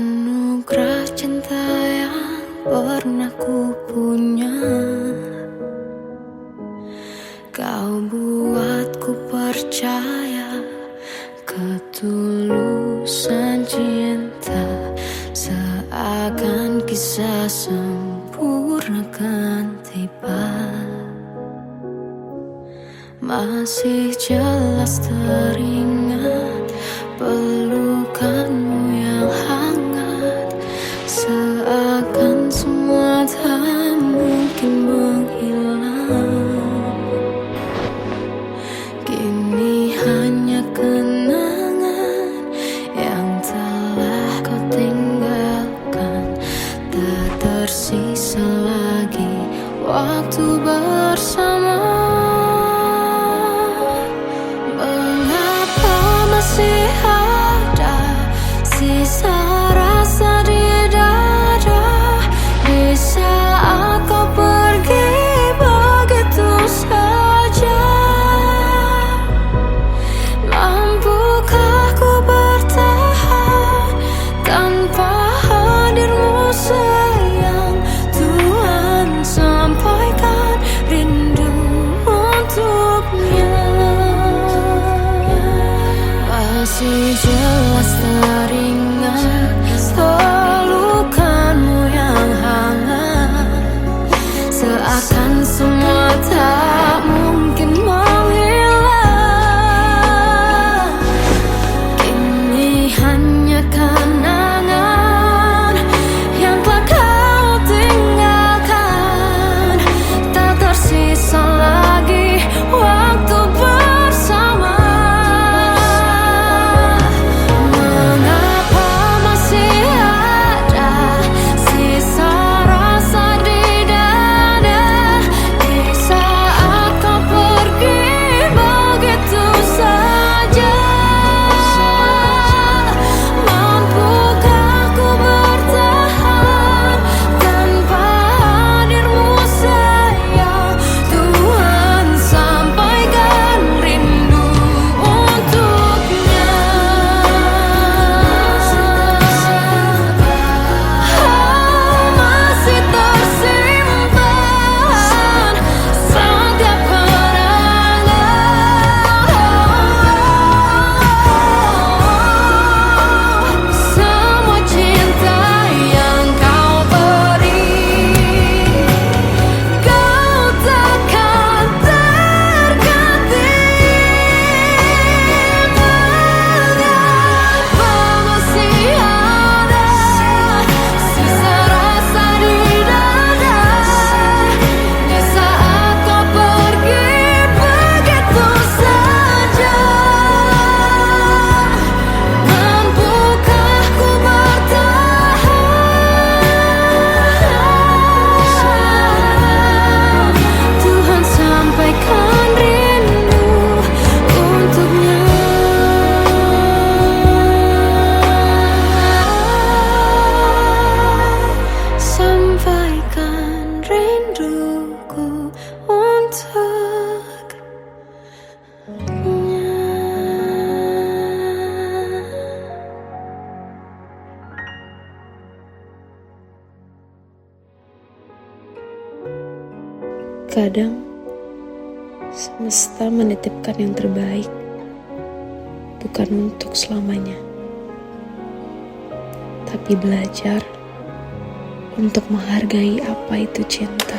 anugerah cinta yang pernah ku punya. Kau buatku percaya ketulusan cinta, seakan kisah sempurna kan tiba. Masih jelas teringat pelukanmu yang hangat, seakan semua tak mungkin menghilang. Kini hanya kenangan yang telah kau tinggalkan, tak tersisa lagi waktu bersama. Masih ada sisa rasa di dada di saat kau pergi begitu saja. Mampukah ku bertahan tanpa hadirmu sayang? Tuhan, sampaikan rindu untuknya. Masih jelas teringat pelukanmu yang hangat, seakan semua tak mungkin menghilang. Kini hanya kenangan yang telah kau tinggalkan, tak tersisa lagi waktu bersama. Kadang semesta menitipkan yang terbaik, bukan untuk selamanya, tapi belajar untuk menghargai apa itu cinta.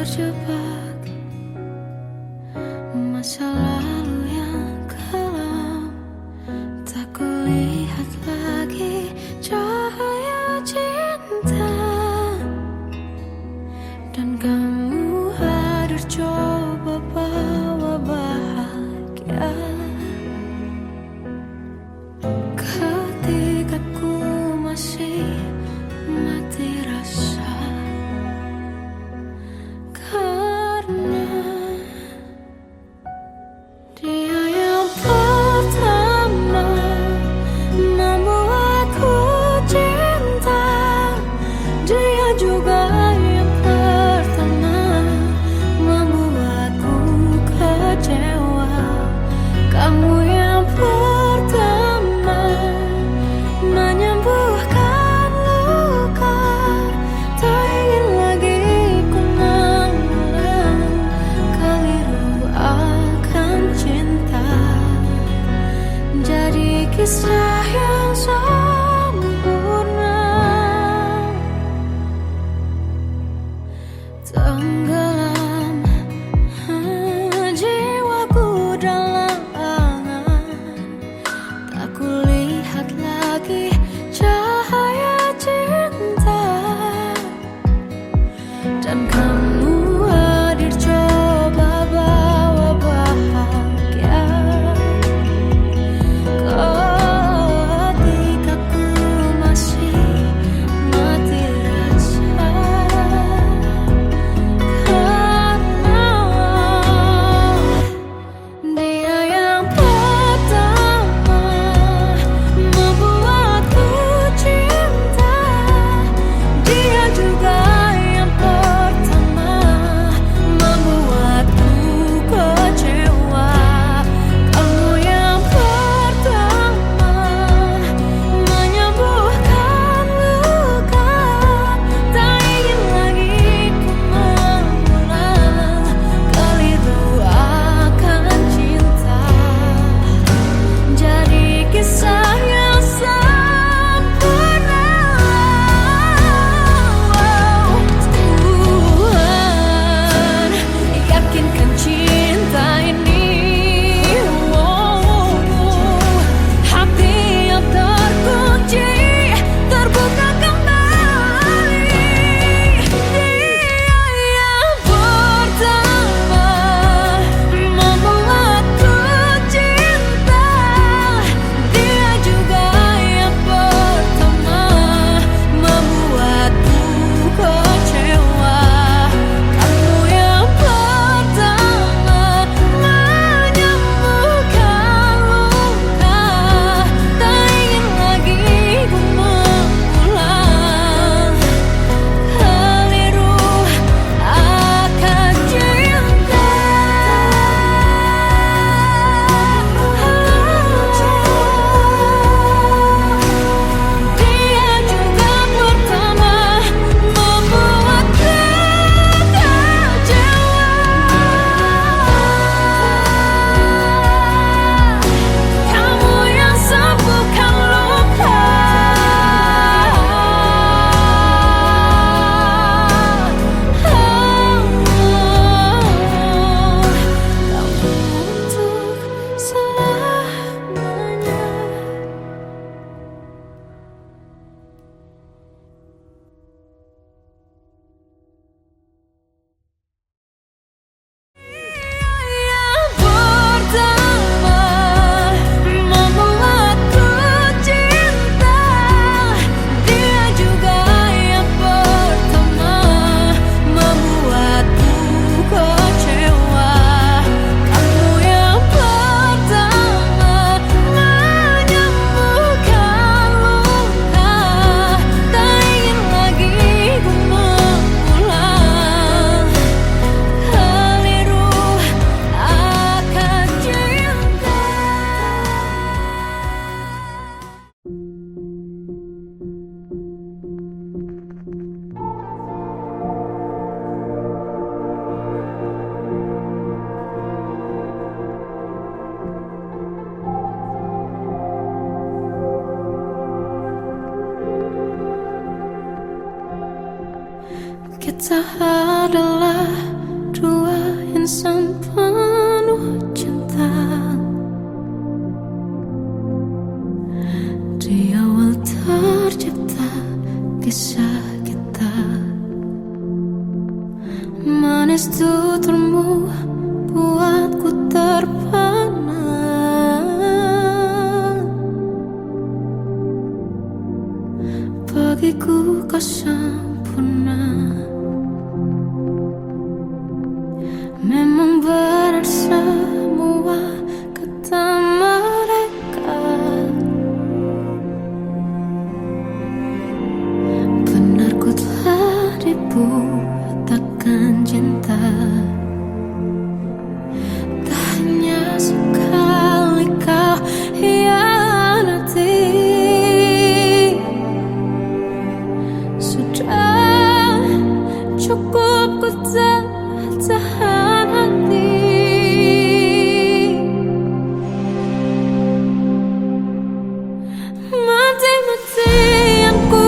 terjebak masa lalu yang kelam. Tak kulihat lagi cahaya cinta, dan kamu hadir coba bawa bahagia. Ketika ku masih mati rasa, karena dia yang pertama membuatku cinta. Dia juga yang pertama membuatku kecewa. Kamu yang pertama menyembuhkan luka. Tak ingin lagi ku mengulang keliru akan cinta. Jadi kisah yang sempurna, tenggelam jiwaku dalam angan. Tak kulihat lagi cahaya cinta, dan kamu hadir coba bawa bahagia. Ketika ku masih mati rasa, karena dia yang pertama membuatku cinta. Dia juga yang pertama membuatku kecewa. Kamu yang pertama menyembuhkan luka. Tak ingin lagi ku mengulang keliru akan cinta. Jadi kisah yang sempurna. Tuhan yakinkan cinta ini. Hati yang terkunci terbuka kembali. Dia yang pertama membuatku cinta. Dia juga yang pertama membuatku kecewa. Kamu yang pertama menyembuhkan luka. Tak ingin lagi ku mengulang keliru akan cinta. Dia juga pertama membuatku kecewa. Kamu yang sembuhkan luka. Kamu untuk selamanya. Yang pertama membuatku cinta. Dia juga yang pertama membuatku kecewa. Kamu yang pertama menyembuhkan luka. Tak ingin lagi ku mengulang keliru akan cinta. Kita adalah dua insan penuh cinta. Di awal tercipta kisah kita, manis tuturmu buatku terpana. Bagiku kau sempurna. Memang benar semua kata mereka, benar ku telah dibutakan cinta. Tak hanya sekali kau hianati, sudah cukup ku tahan hati. Mati-matian ku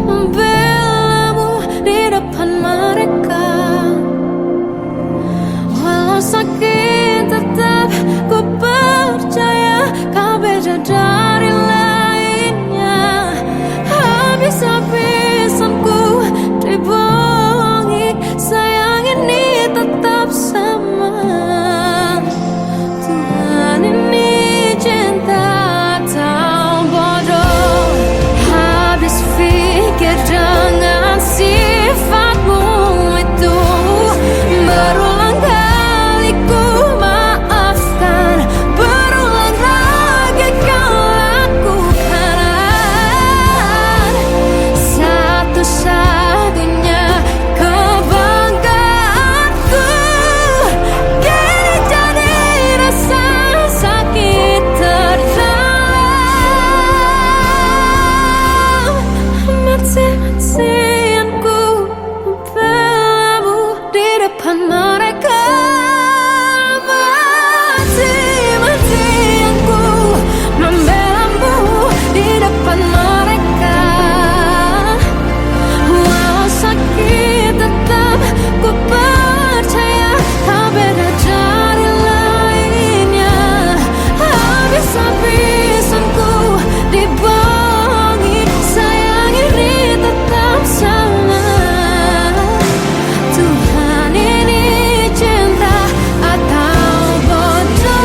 membelamu di depan mereka. Walau sakit tetap ku percaya kau beda dari lainnya. Habis-habisan ku dibohongi, sayang ini tetap sama. Tuhan ini cinta atau bodoh. Habis pikir dengan sifatmu itu, berulang kali ku maafkan, berulang lagi kau lakukan. Satu-satunya kebanggaanku kini jadi rasa sakit terdalam. Mati-matian ku membelamu di depan mereka. Mati-matian ku membelamu di depan mereka. Walau sakit tetap ku percaya kau beda dari lainnya. Habis-habisan ku dibohongi, sayang ini tetap sama. Tuhan ini cinta atau bodoh.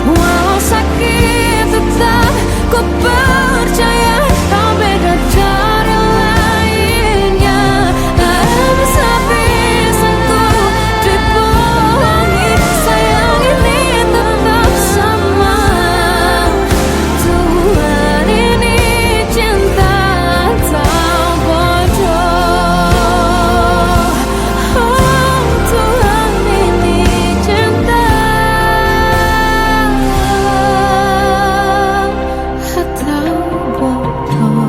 Walau sakit tetap ku percaya kau beda dari lainnya. Habis-habisan ku dibohongi, sayang ini tetap sama. Tuhan ini cinta atau bodoh. Oh, Tuhan ini cinta atau bodoh.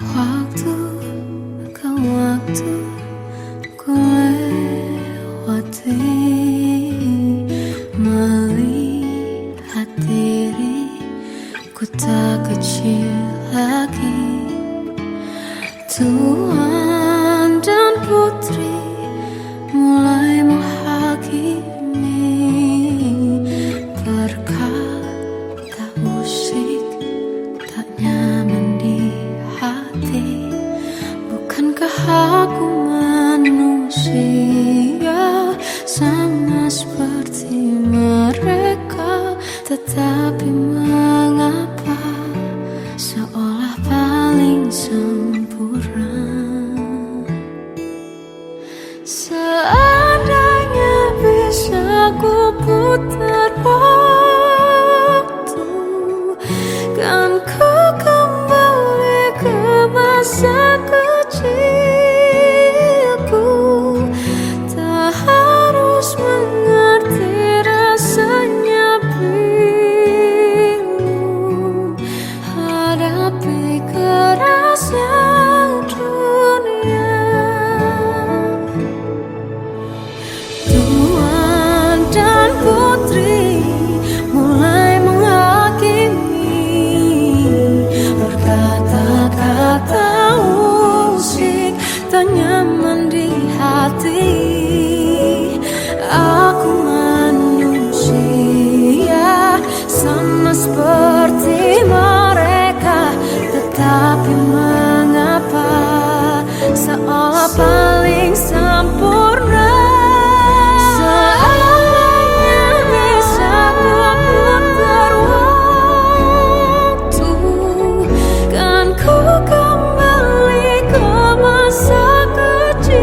Waktu ke waktu ku lewati, melihat diriku tak kecil lagi. Tuan dan putri mulai menghakimi, berkata musik tak nyaman di hati. Bukankah aku manusia sama seperti mereka? Tetapi mengapa seolah paling sempurna? masa kecilku. Tak harus mengerti rasanya bingung hadapi kerasnya dunia. Tuan dan putri mulai menghakimi, berkata-kata usik tak nyaman di hati. Aku manusia sama seperti mereka, tetapi mengapa seolah paling sempurna. Seandainya bisa kuputar waktu, kan ku kembali ke masa kecilku.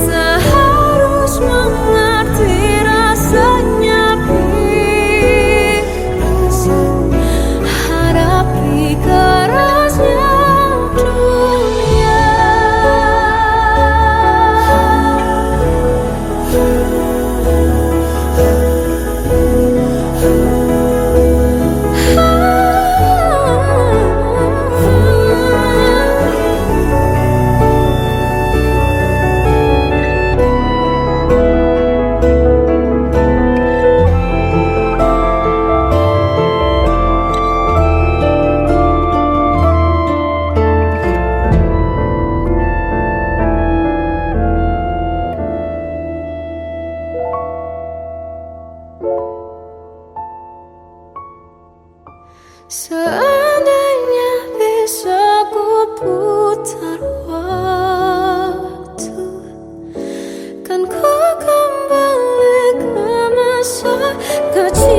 Tak harus mengerti rasanya bingung hadapi kerasnya dunia. Seandainya bisa ku putar waktu, kan ku kembali ke masa kecilku.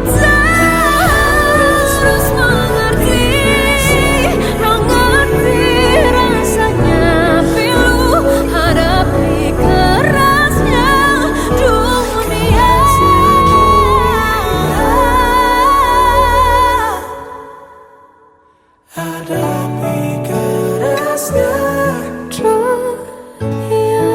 Tak harus mengerti rasanya pilu hadapi kerasnya dunia. Hadapi kerasnya dunia.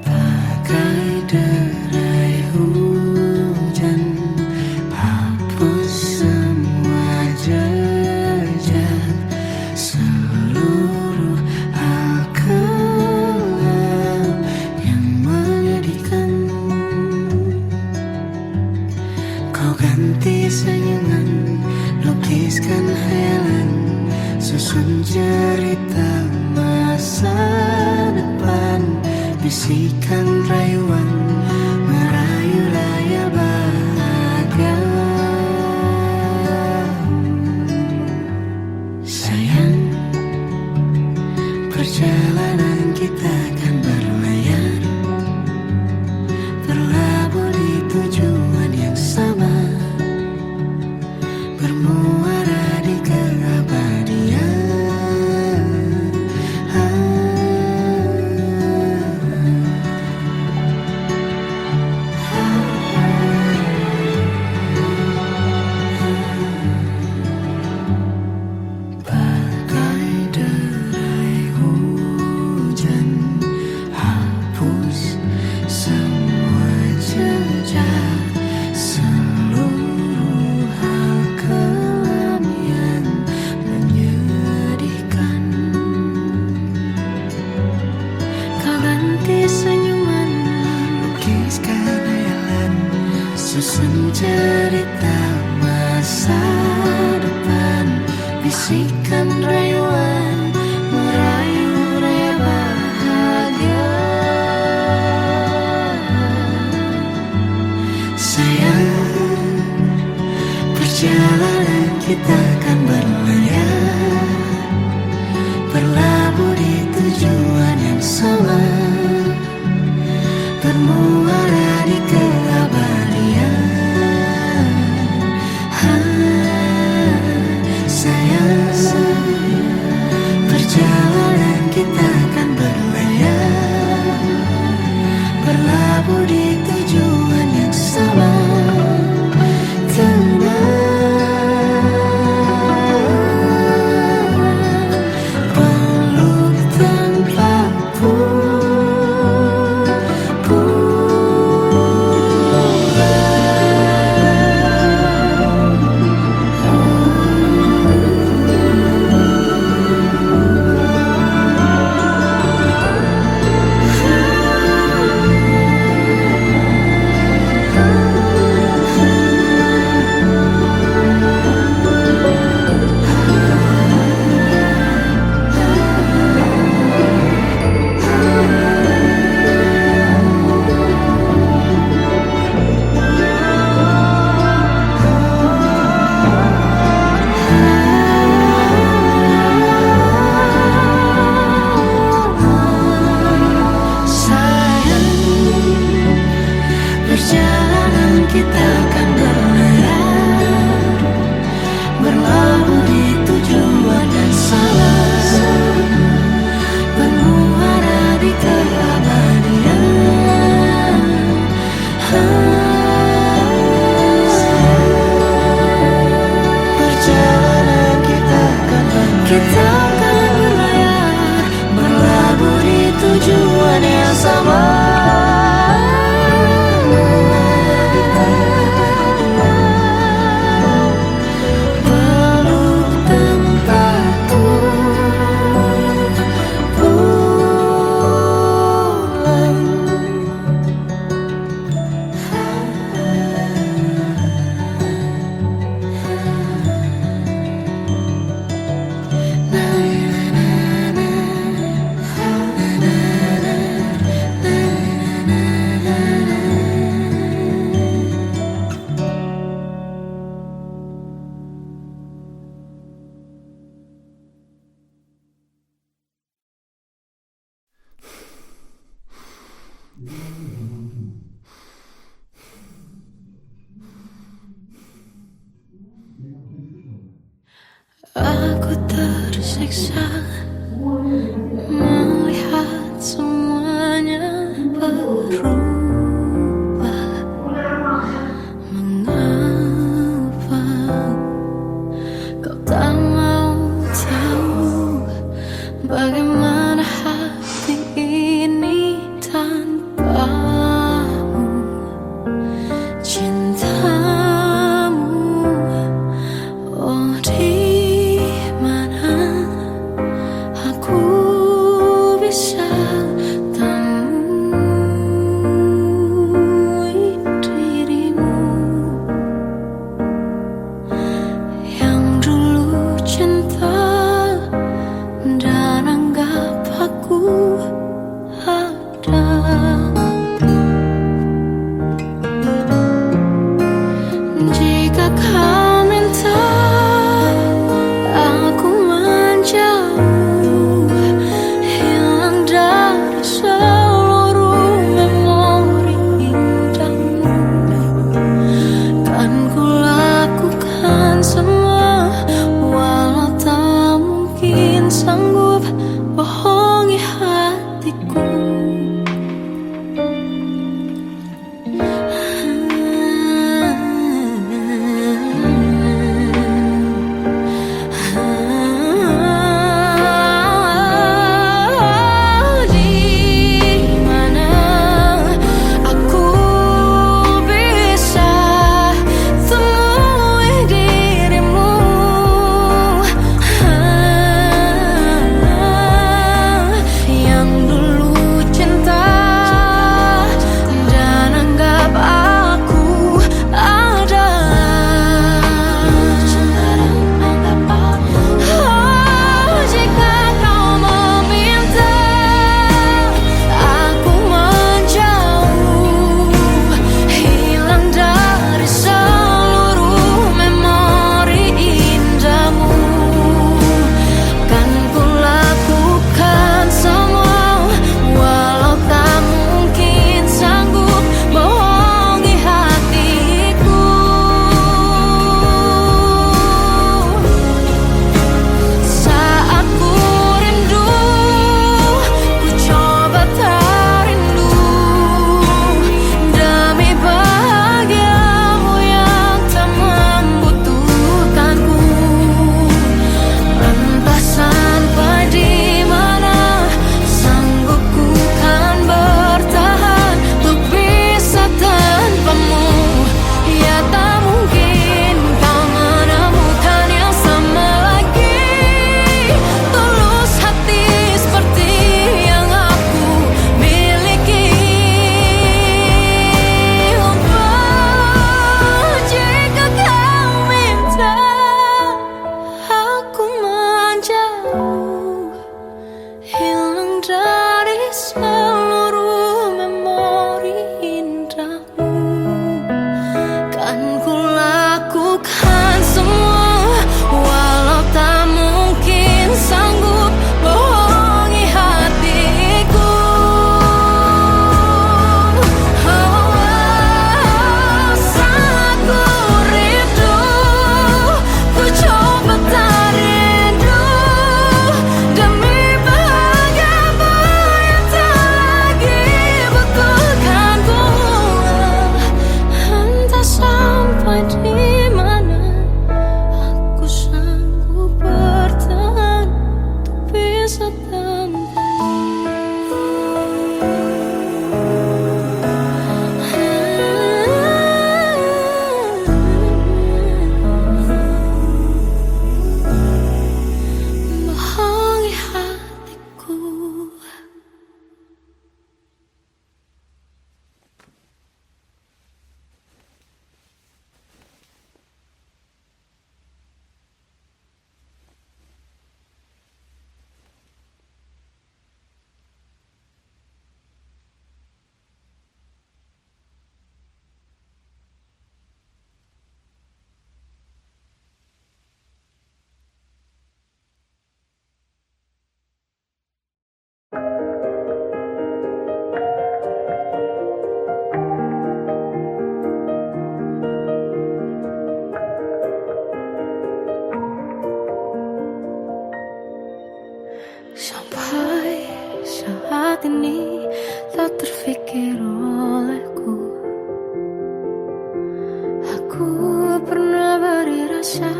Bagai derai hujan, hapus semua jejak, seluruh hal kelam yang menyedihkan. Kau ganti senyuman, lukiskan hayalan, susun cerita masa depan. Bisikan rayuan, merayu layar bahagia. Sayang, perjalanan kita akan berlayar, berlabuh di tujuan yang sama, bermuara di keabadian. Susun cerita masa depan, bisikan rayuan, merayu raya bahagia. Sayang, perjalanan kita akan berlayar, sama, bermuara di keabadian. Sayang, perjalanan kita akan berlayar, berlabuh di tujuan yang sama. Kita akan berlayar, berlabuh di tujuan yang sama, bermuara di keabadian. Perjalanan kita akan berlayar, berlabuh di tujuan yang sama. Aku tersiksa melihat semuanya berubah. Mengapa kau tak mau tahu bagaimana hati ini tanpamu? Cintamu, oh di mana aku bisa temui dirimu yang dulu cinta dan anggap Sampai saat ini tak terfikir olehku. Aku pernah beri rasa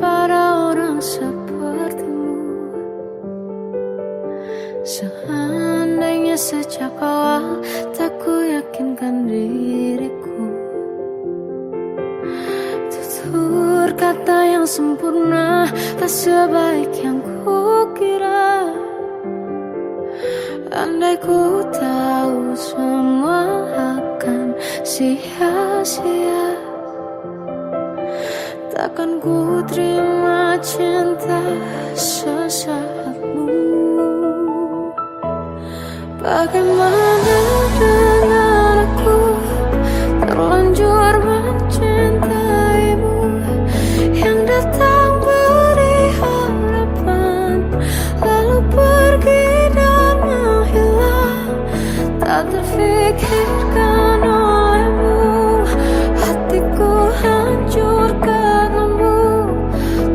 pada orang sepertimu. Seandainya sejak awal tak ku yakinkan diriku, tutur kata yang sempurna tak sebaik yang ku kira. Andai ku tahu semua akan sia-sia, takkan ku terima cinta sesaatmu. Bagaimana dengan aku, terlanjur mencintaimu, yang datang beri harapan lalu pergi dan menghilang. Tak terfikirkan olehmu, hatiku hancur karenamu.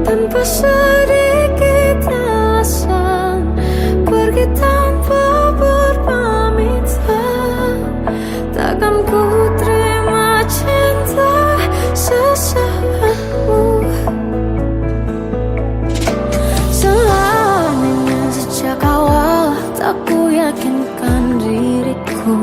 Tanpa sedikit alasan, pergi tanpa berpamitan. Takkan ku terima cinta sesaatmu. Selamanya sejak awal tak ku yakinkan diriku.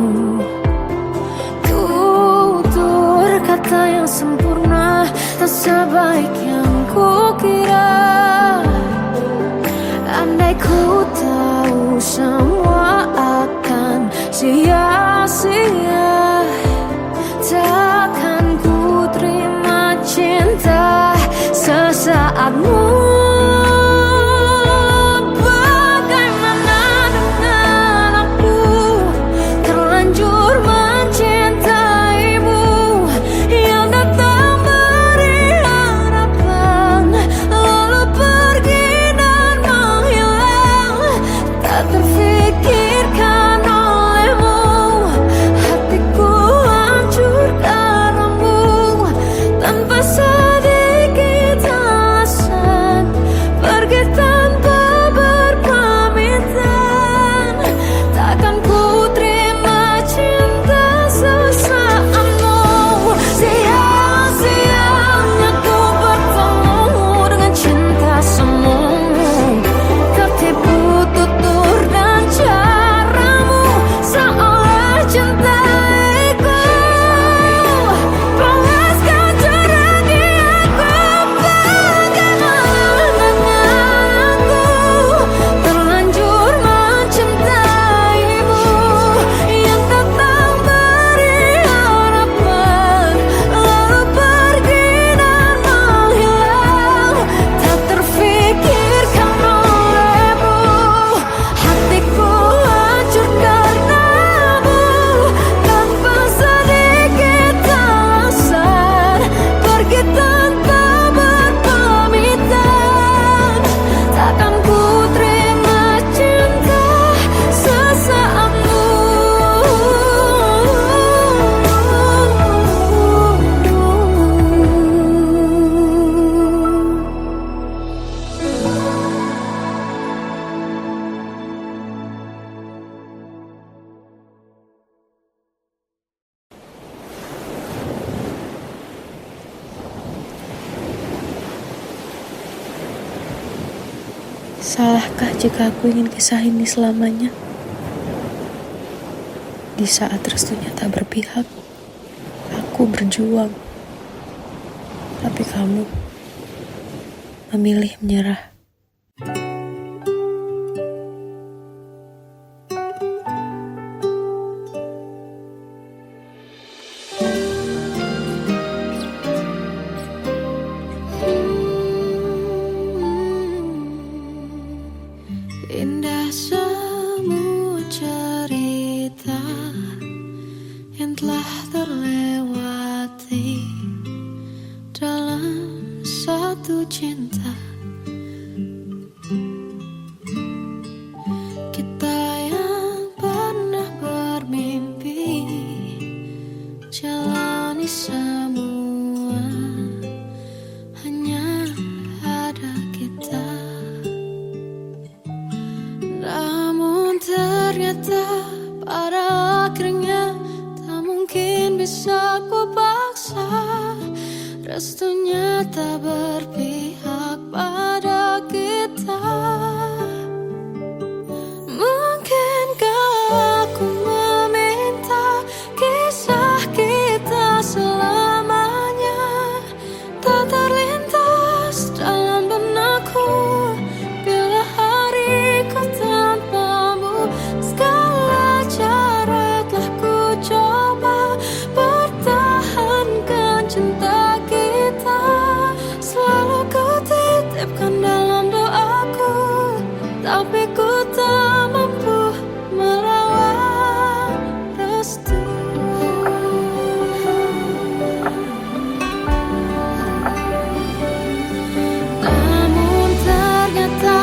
Tutur kata yang sempurna tak sebaik yang ku kira. Andai ku tahu semua akan sia-sia, takkan ku terima cinta sesaatmu. Bagaimana dengan aku, terlanjur mencintaimu, yang datang beri harapan lalu pergi dan menghilang. Tak terfikirkan olehmu, hatiku hancur karenamu. Tanpa sedikit alasan, pergi tanpa berpamitan. Takkan ku terima cinta sesaatmu. Sia-sianya ku bertemu dengan cinta semu. Tertipu tutur dan caramu, seolah cintaiku. Panaskan curahi aku. Bagaimana dengan aku, terlanjur mencintaimu, yang datang beri harapan lalu pergi dan menghilang. Tak terfikirkan olehmu, hatiku hancur karenamu. Tanpa sedikit alasan, pergi tanpa berpamitan. Takkan ku terima cinta sesaatmu. Salahkah jika aku ingin kisah ini selamanya? Di saat restunya tak berpihak, aku berjuang. Tapi kamu memilih menyerah. Indah semua cerita yang telah terlewati dalam satu cinta. Kita yang pernah bermimpi jalani semua, hanya ada kita. ternyata pada akhirnya tak mungkin bisa ku paksa. Restunya tak berpihak pada kita. Mungkinkah aku meminta kisah kita selamanya tak terlintas dalam benakku bila hariku tanpamu. Segala cara telah ku coba pertahankan cinta kita. Selalu ku titipkan dalam doaku, tapi ku tak mampu melawan restu. Namun ternyata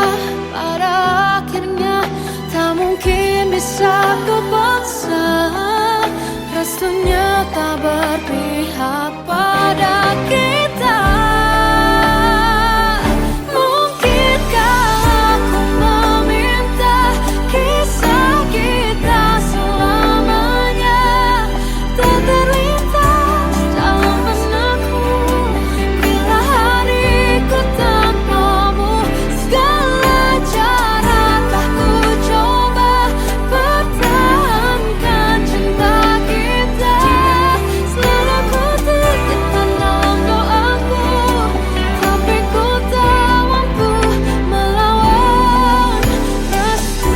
pada akhirnya tak mungkin bisa ku paksa. Restunya tak berpihak pada kita. Mungkinkah aku meminta kisah kita selamanya tak terlintas dalam benakku bila hariku tanpamu. Segala cara telah ku coba pertahankan cinta kita. Selalu ku titipkan dalam doaku, tapi ku tak mampu melawan restu.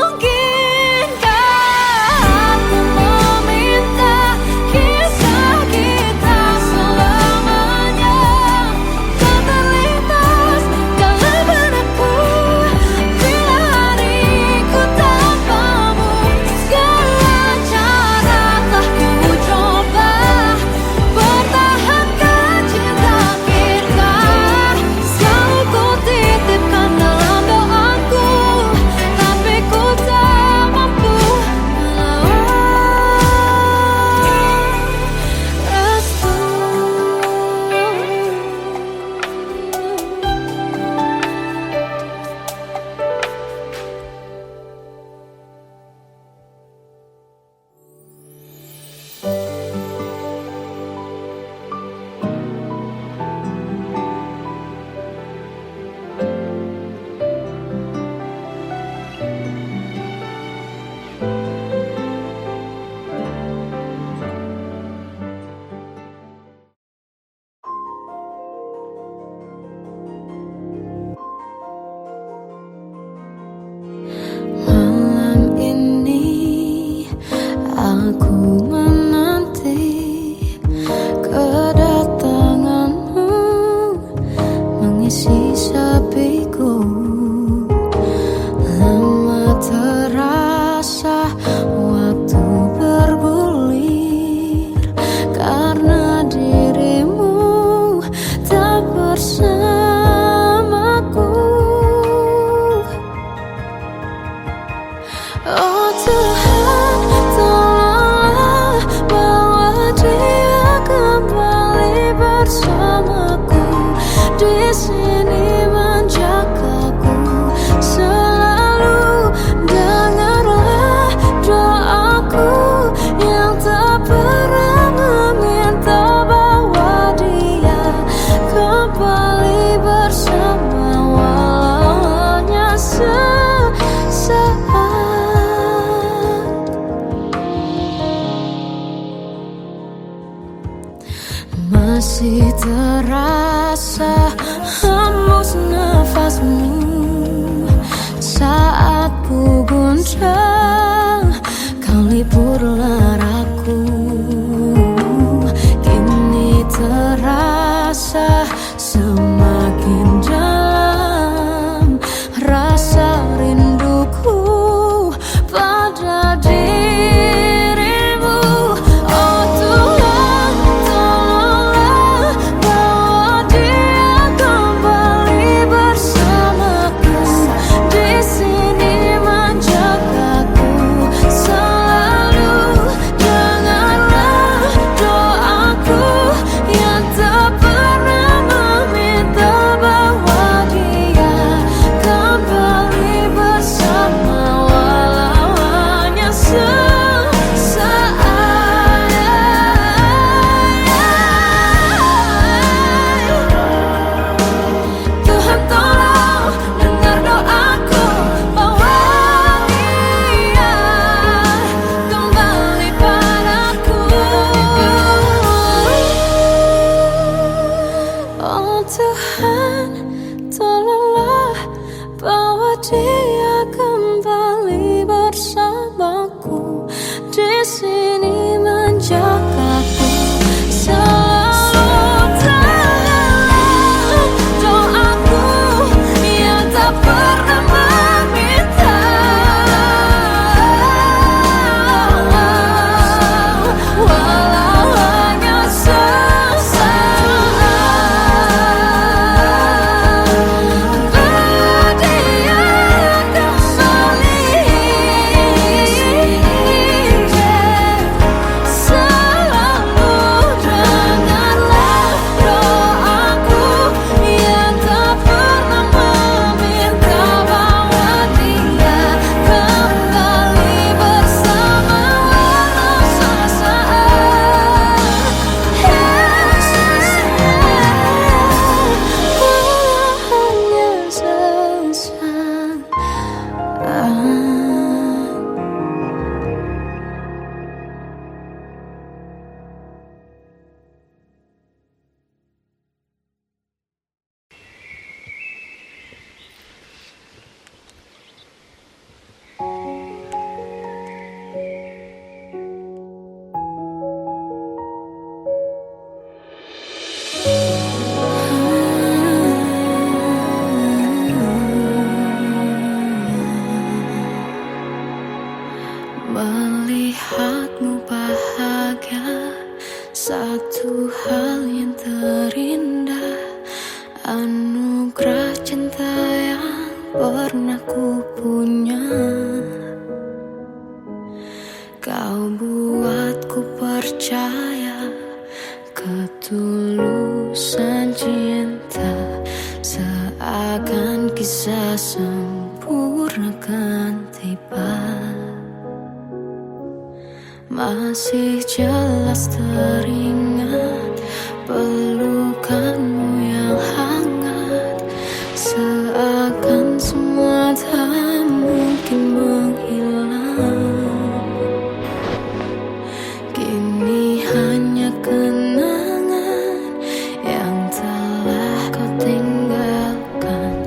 Mungkinkah aku meminta kisah kita selamanya tak terlintas dalam benakku bila hariku tanpamu. Segala cara telah ku coba pertahankan cinta kita. Selalu ku titipkan dalam doaku, tapi ku tak mampu melawan restu. Malam ini aku menanti kedatanganmu mengisi sepiku. Lama terasa waktu bergulir karena dirimu tak bersamaku. Oh Tuhan, tolonglah bawa dia kembali bersamaku. Di sini menjagaku selalu. Dengarlah doaku yang tak pernah meminta bawa dia kembali bersama walau hanya sesaat. Masih terasa hembus nafasmu saat ku guncang, kau lipurlah raku. Kini terasa semakin dalam rasa rinduku pada dirimu. Oh Tuhan, tolonglah bawa dia kembali bersamaku. Di sini anugerah cinta yang pernah ku punya. Kau buatku percaya ketulusan cinta, seakan kisah sempurna kan tiba. Masih jelas teringat pelukanmu yang hangat, seakan semua tak mungkin menghilang. Kini hanya kenangan yang telah kau tinggalkan,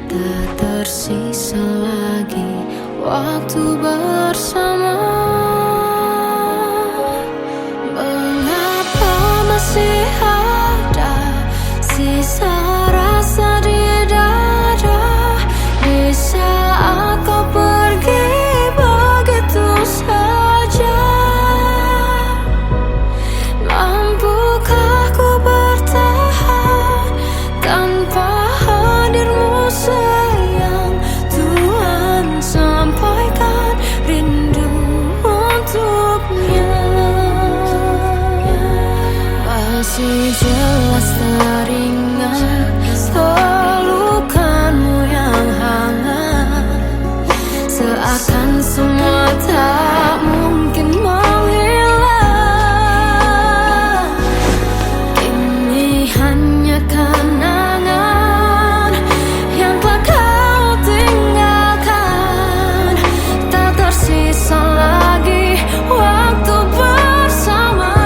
tak tersisa lagi waktu bersama. Masih ada sisa rasa di dada di saat kau pergi begitu saja. Mampukah ku bertahan tanpa hadirmu sayang? Tuhan, sampaikan rindu untuknya. Masih jelas teringat pelukanmu yang hangat, seakan semua tak mungkin menghilang. Kini hanya kenangan yang telah kau tinggalkan, tak tersisa lagi waktu bersama.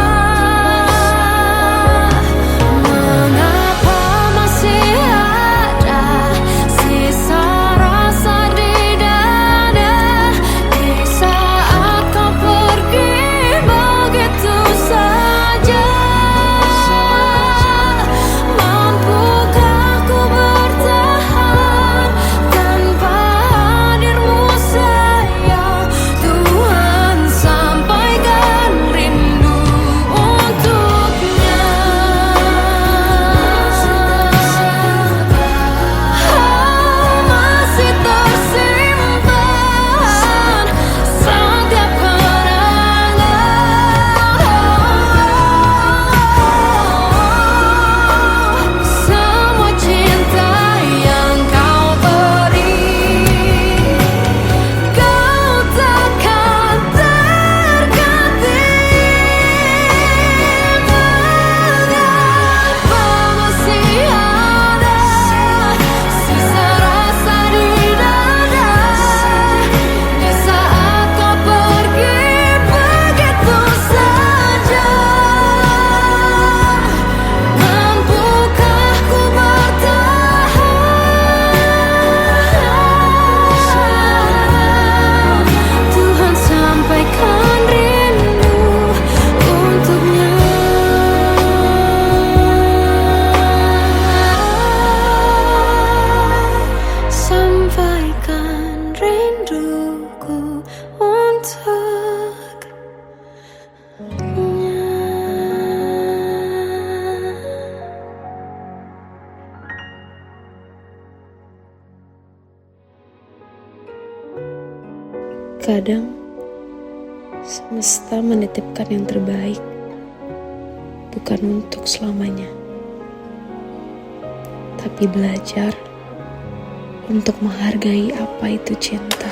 Sampaikan rinduku untuknya. Kadang semesta menitipkan yang terbaik, bukan untuk selamanya, tapi belajar untuk menghargai apa itu cinta.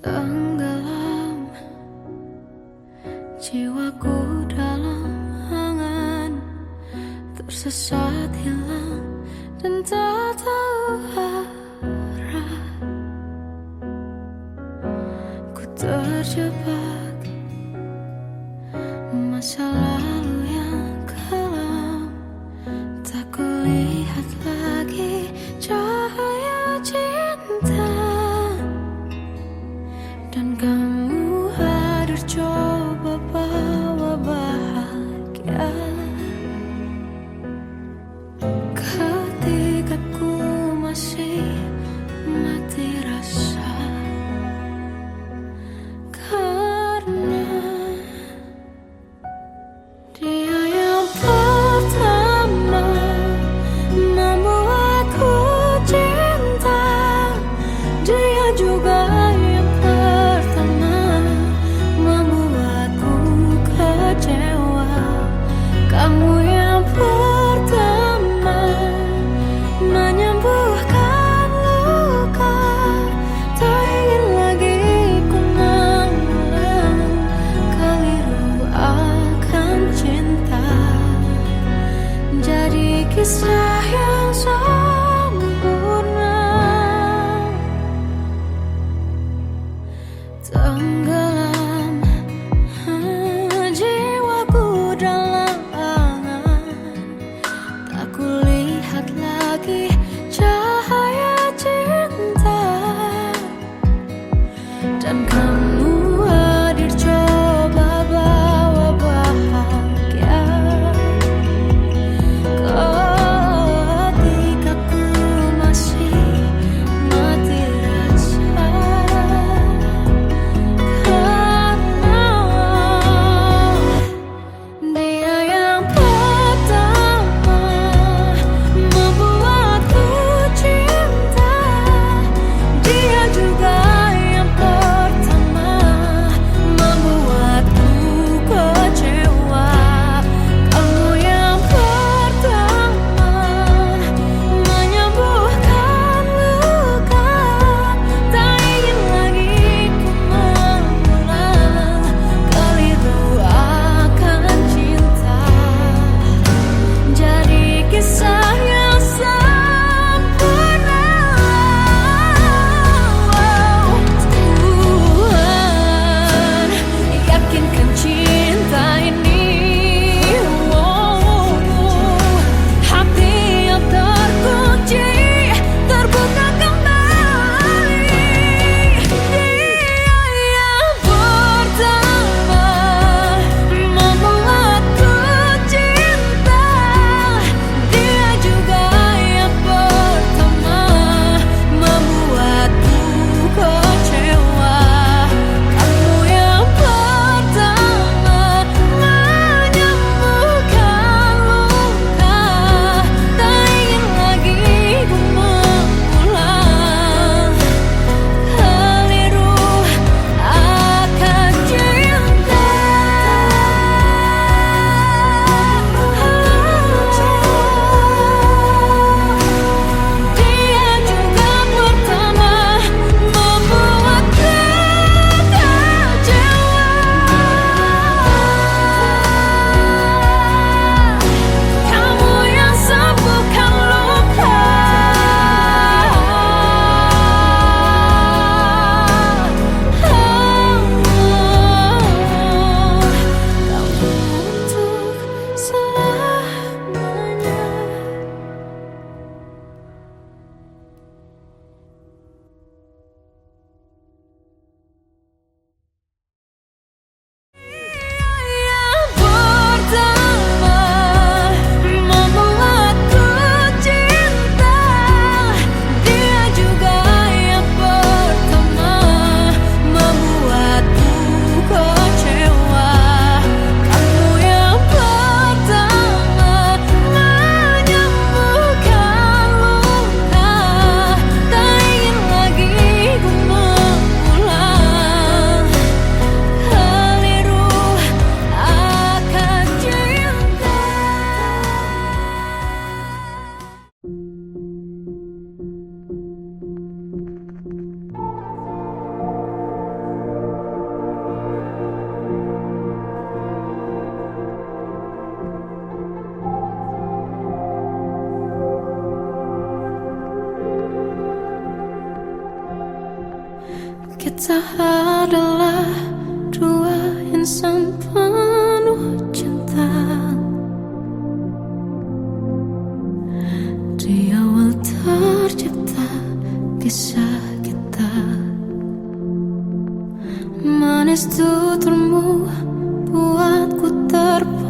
Tenggelam jiwaku dalam angan, tersesat hilang dan tak tahu arah. Ku terjebak masa lalu yang kelam, tak kulihat lagi cahaya cinta. Dan kamu hadir coba bawa bahagia ketika ku masih mati rasa. Karena Kita adalah dua insan penuh cinta. Di awal tercipta kisah kita. Manis tuturmu buatku terpesona.